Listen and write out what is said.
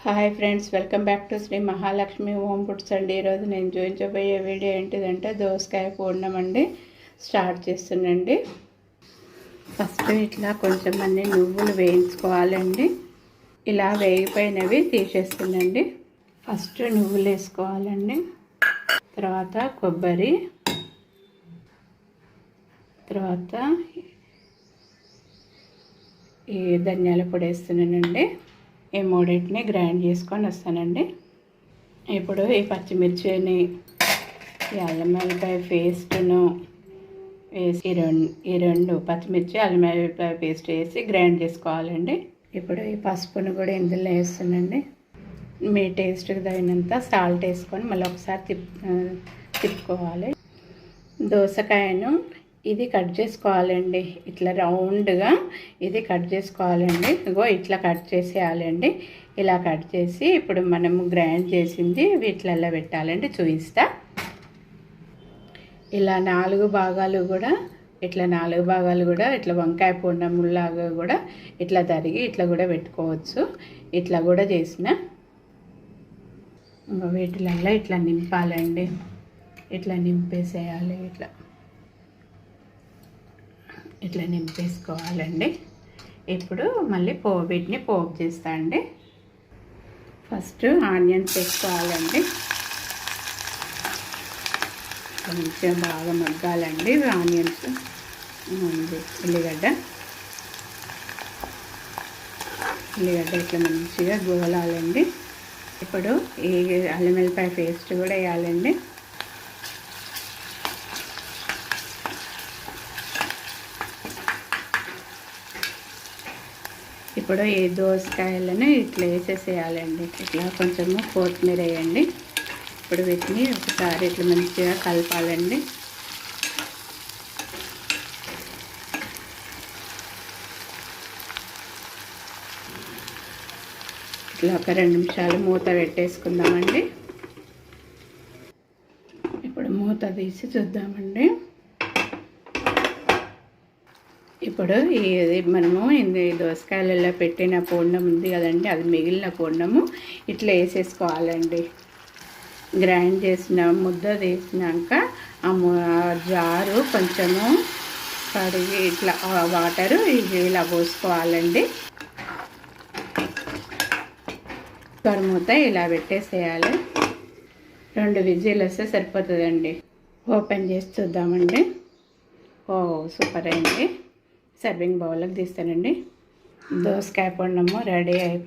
Hi friends, welcome back to Shri Mahalakshmi home foods అండి. ఈరోజు నేను చూపించబోయే వీడియో ఏంటిదంటే దోసకాయ పూర్ణం అండి. స్టార్ట్ చేస్తున్నాండి. ఫస్ట్ ఇట్లా కొంచెం అన్ని నువ్వులు వేయించుకోవాలండి. ఇలా వేగిపోయినవి తీసేస్తుందండి. ఫస్ట్ నువ్వులు వేసుకోవాలండి, తర్వాత కొబ్బరి, తర్వాత ఈ ధనియాల పొడి వేస్తున్నానండి. ఈ మూడింటిని గ్రైండ్ చేసుకొని వస్తానండి. ఇప్పుడు ఈ పచ్చిమిర్చిని, ఈ అల్లం వెల్లిపాయ పేస్ట్ను వేసి ఈ రెండు పచ్చిమిర్చి అల్లం వెల్లిపాయ పేస్ట్ వేసి గ్రైండ్ చేసుకోవాలండి. ఇప్పుడు ఈ పసుపును కూడా ఇందులో వేస్తానండి. మీ టేస్ట్కి తగినంత సాల్ట్ వేసుకొని మళ్ళీ ఒకసారి తిప్పుకోవాలి. దోసకాయను ఇది కట్ చేసుకోవాలండి. ఇట్లా రౌండ్గా ఇది కట్ చేసుకోవాలండి. ఇగో ఇట్లా కట్ చేసేయాలండి. ఇలా కట్ చేసి ఇప్పుడు మనము గ్రైండ్ చేసింది వీటిలలో పెట్టాలండి. చూపిస్తా. ఇలా నాలుగు భాగాలు కూడా ఇట్లా వంకాయ పూర్ణములాగా కూడా ఇట్లా తరిగి ఇట్లా కూడా పెట్టుకోవచ్చు. ఇట్లా కూడా చేసిన వీటిలలో ఇట్లా నింపాలండి. ఇట్లా నింపేసేయాలి. ఇట్లా నింపేసుకోవాలండి. ఇప్పుడు మళ్ళీ వీటిని పోపు చేస్తా అండి. ఫస్ట్ ఆనియన్స్ వేసుకోవాలండి. మంచిగా బాగా మగ్గాలండి ఆనియన్స్. ఉల్లిగడ్డ ఇట్లా మంచిగా గోలాలండి. ఇప్పుడు ఈ అల్లం వెల్లిపాయ పేస్ట్ కూడా వేయాలండి. ఇప్పుడు ఈ దోసకాయలను ఇట్లా వేసేసేయాలండి. ఇట్లా కొంచెము కొత్తిమీర వేయండి. ఇప్పుడు వీటిని ఒకసారి ఇట్లా మంచిగా కలపాలండి. ఇట్లా ఒక 2 నిమిషాలు మూత పెట్టేసుకుందామండి. ఇప్పుడు మూత తీసి చూద్దామండి. ఇప్పుడు ఇది మనము దోసకాయలలో పెట్టిన పూర్ణం ఉంది కదండి, అది మిగిలిన పూర్ణము ఇట్లా వేసేసుకోవాలండి. గ్రైండ్ చేసిన ముద్ద తీసినాక ఆ జారు కొంచెము కడిగి ఇట్లా వాటరు ఇలా పోసుకోవాలండి. మూత ఇలా పెట్టేసేయాలి. 2 విజిల్ వస్తే సరిపోతుందండి. ఓపెన్ చేసి చూద్దామండి. ఓ సూపర్ అయింది. సర్వింగ్ బౌల్లోకి తీస్తానండి. దోసకాయ పూర్ణము రెడీ అయిపోయింది.